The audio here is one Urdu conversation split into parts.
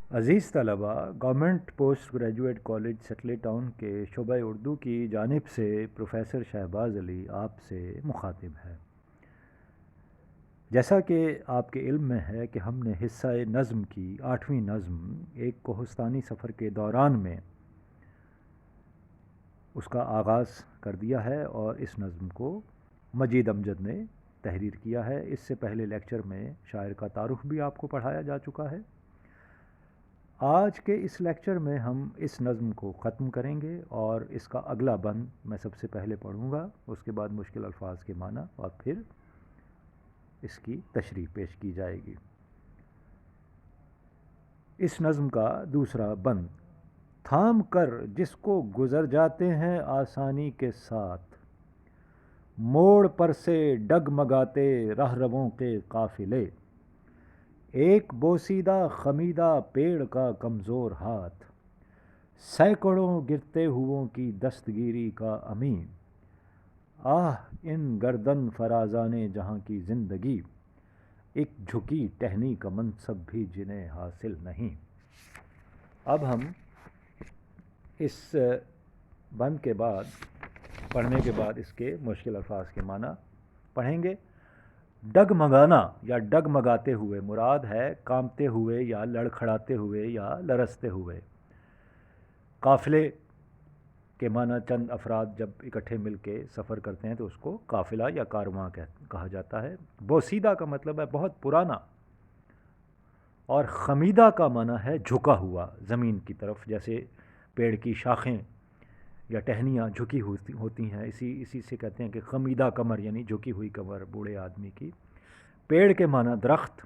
عزیز طلباء، government post graduate college Satellite Town کے شعبہ اردو کی جانب سے پروفیسر شہباز علی آپ سے مخاطب ہے۔ جیسا کہ آپ کے علم میں ہے کہ ہم نے حصہ نظم کی 8ویں نظم ایک کوہستانی سفر کے دوران میں اس کا آغاز کر دیا ہے، اور اس نظم کو مجید امجد نے تحریر کیا ہے۔ اس سے پہلے لیکچر میں شاعر کا تعارف بھی آپ کو پڑھایا جا چکا ہے۔ آج کے اس لیکچر میں ہم اس نظم کو ختم کریں گے، اور اس کا اگلا بند میں سب سے پہلے پڑھوں گا، اس کے بعد مشکل الفاظ کے معنی، اور پھر اس کی تشریح پیش کی جائے گی۔ اس نظم کا دوسرا بند: تھام کر جس کو گزر جاتے ہیں آسانی کے ساتھ، موڑ پر سے ڈگمگاتے رہ رووں کے قافلے، ایک بوسیدہ خمیدہ پیڑ کا کمزور ہاتھ، سینکڑوں گرتے ہوئوں کی دستگیری کا امین، آہ ان گردن فرازانے جہاں کی زندگی، ایک جھکی ٹہنی کا منصب بھی جنہیں حاصل نہیں۔ اب ہم اس بند کے بعد پڑھنے کے بعد اس کے مشکل الفاظ کے معنی پڑھیں گے۔ ڈگمگانا یا ڈگمگاتے ہوئے مراد ہے کانپتے ہوئے یا لڑکھڑاتے ہوئے یا لرزتے ہوئے۔ قافلے کے معنی چند افراد جب اکٹھے مل کے سفر کرتے ہیں تو اس کو قافلہ یا کارواں کہا جاتا ہے۔ بوسیدہ کا مطلب ہے بہت پرانا، اور خمیدہ کا معنی ہے جھکا ہوا زمین کی طرف، جیسے پیڑ کی شاخیں یا ٹہنیاں جھکی ہوتی ہیں، اسی سے کہتے ہیں کہ خمیدہ کمر، یعنی جھکی ہوئی کمر بوڑھے آدمی کی۔ پیڑ کے معنی درخت،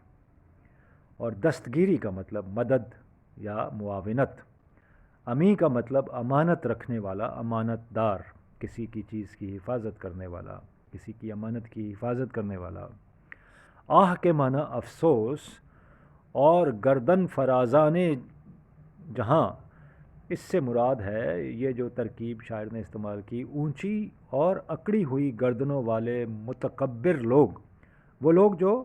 اور دستگیری کا مطلب مدد یا معاونت۔ امی کا مطلب امانت رکھنے والا، امانت دار، کسی کی چیز کی حفاظت کرنے والا، کسی کی امانت کی حفاظت کرنے والا۔ آہ کے معنی افسوس، اور گردن فرازانے جہاں، اس سے مراد ہے یہ جو ترکیب شاعر نے استعمال کی، اونچی اور اکڑی ہوئی گردنوں والے متکبر لوگ، وہ لوگ جو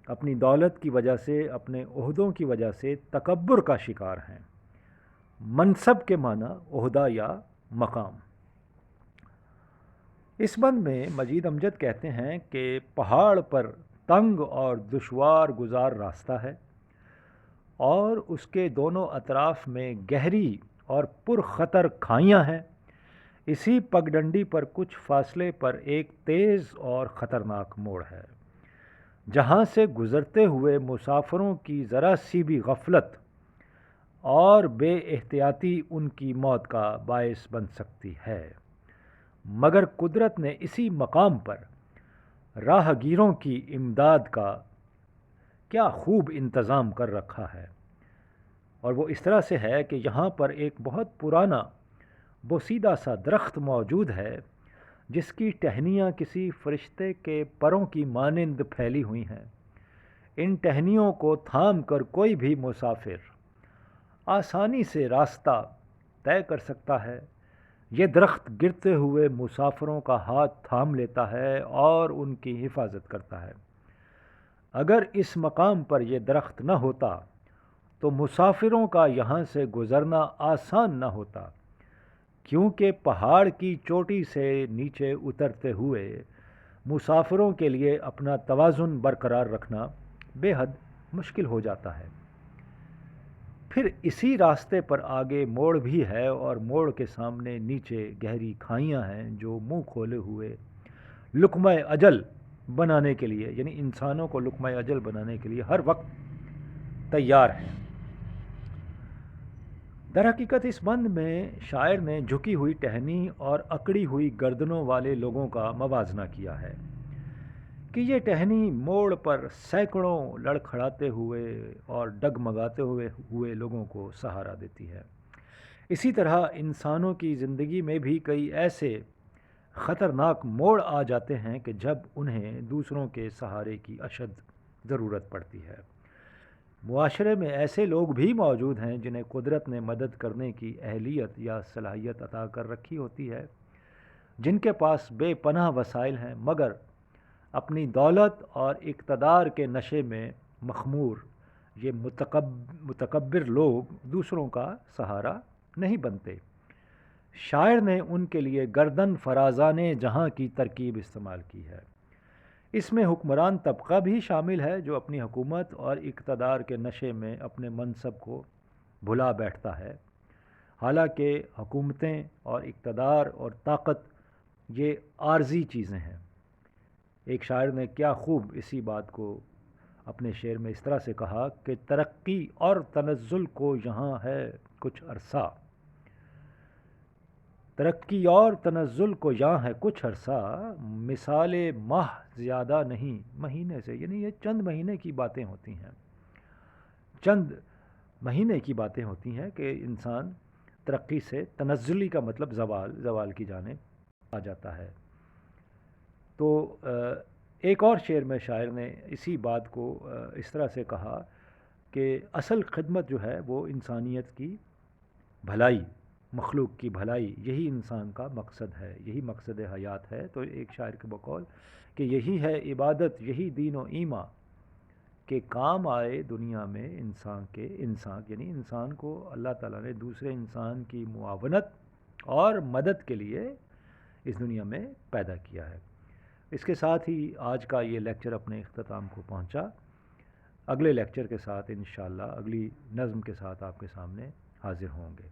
اپنی دولت کی وجہ سے، اپنے عہدوں کی وجہ سے تکبر کا شکار ہیں۔ منصب کے معنی عہدہ یا مقام۔ اس بند میں مجید امجد کہتے ہیں کہ پہاڑ پر تنگ اور دشوار گزار راستہ ہے، اور اس کے دونوں اطراف میں گہری اور پرخطر کھائیاں ہیں۔ اسی پگڈنڈی پر کچھ فاصلے پر ایک تیز اور خطرناک موڑ ہے، جہاں سے گزرتے ہوئے مسافروں کی ذرا سی بھی غفلت اور بے احتیاطی ان کی موت کا باعث بن سکتی ہے، مگر قدرت نے اسی مقام پر راہ گیروں کی امداد کا کیا خوب انتظام کر رکھا ہے، اور وہ اس طرح سے ہے کہ یہاں پر ایک بہت پرانا بوسیدہ سا درخت موجود ہے، جس کی ٹہنیاں کسی فرشتے کے پروں کی مانند پھیلی ہوئی ہیں۔ ان ٹہنیوں کو تھام کر کوئی بھی مسافر آسانی سے راستہ طے کر سکتا ہے۔ یہ درخت گرتے ہوئے مسافروں کا ہاتھ تھام لیتا ہے اور ان کی حفاظت کرتا ہے۔ اگر اس مقام پر یہ درخت نہ ہوتا تو مسافروں کا یہاں سے گزرنا آسان نہ ہوتا، کیونکہ پہاڑ کی چوٹی سے نیچے اترتے ہوئے مسافروں کے لیے اپنا توازن برقرار رکھنا بے حد مشکل ہو جاتا ہے۔ پھر اسی راستے پر آگے موڑ بھی ہے، اور موڑ کے سامنے نیچے گہری کھائیاں ہیں جو منہ کھولے ہوئے لقمہ اجل بنانے کے لیے، یعنی انسانوں کو لقمہ اجل بنانے کے لیے ہر وقت تیار ہیں۔ در حقیقت اس بند میں شاعر نے جھکی ہوئی ٹہنی اور اکڑی ہوئی گردنوں والے لوگوں کا موازنہ کیا ہے کہ یہ ٹہنی موڑ پر سینکڑوں لڑکھڑاتے ہوئے اور ڈگمگاتے ہوئے لوگوں کو سہارا دیتی ہے۔ اسی طرح انسانوں کی زندگی میں بھی کئی ایسے خطرناک موڑ آ جاتے ہیں کہ جب انہیں دوسروں کے سہارے کی اشد ضرورت پڑتی ہے۔ معاشرے میں ایسے لوگ بھی موجود ہیں جنہیں قدرت نے مدد کرنے کی اہلیت یا صلاحیت عطا کر رکھی ہوتی ہے، جن کے پاس بے پناہ وسائل ہیں، مگر اپنی دولت اور اقتدار کے نشے میں مخمور یہ متکبر لوگ دوسروں کا سہارا نہیں بنتے۔ شاعر نے ان کے لیے گردن فرازانے جہاں کی ترکیب استعمال کی ہے۔ اس میں حکمران طبقہ بھی شامل ہے جو اپنی حکومت اور اقتدار کے نشے میں اپنے منصب کو بھلا بیٹھتا ہے، حالانکہ حکومتیں اور اقتدار اور طاقت یہ عارضی چیزیں ہیں۔ ایک شاعر نے کیا خوب اسی بات کو اپنے شعر میں اس طرح سے کہا کہ ترقی اور تنزل کو یہاں ہے کچھ عرصہ، ترقی اور تنزل کو یہاں ہے کچھ عرصہ، مثال ماہ زیادہ نہیں مہینے سے، یعنی یہ چند مہینے کی باتیں ہوتی ہیں، چند مہینے کی باتیں ہوتی ہیں کہ انسان ترقی سے، تنزلی کا مطلب زوال کی جانب آ جاتا ہے۔ تو ایک اور شعر میں شاعر نے اسی بات کو اس طرح سے کہا کہ اصل خدمت جو ہے وہ انسانیت کی بھلائی، مخلوق کی بھلائی، یہی انسان کا مقصد ہے، یہی مقصد حیات ہے۔ تو ایک شاعر کے بقول کہ یہی ہے عبادت، یہی دین و ایمان، کہ کام آئے دنیا میں انسان یعنی انسان کو اللہ تعالیٰ نے دوسرے انسان کی معاونت اور مدد کے لیے اس دنیا میں پیدا کیا ہے۔ اس کے ساتھ ہی آج کا یہ لیکچر اپنے اختتام کو پہنچا۔ اگلے لیکچر کے ساتھ انشاءاللہ اگلی نظم کے ساتھ آپ کے سامنے حاضر ہوں گے۔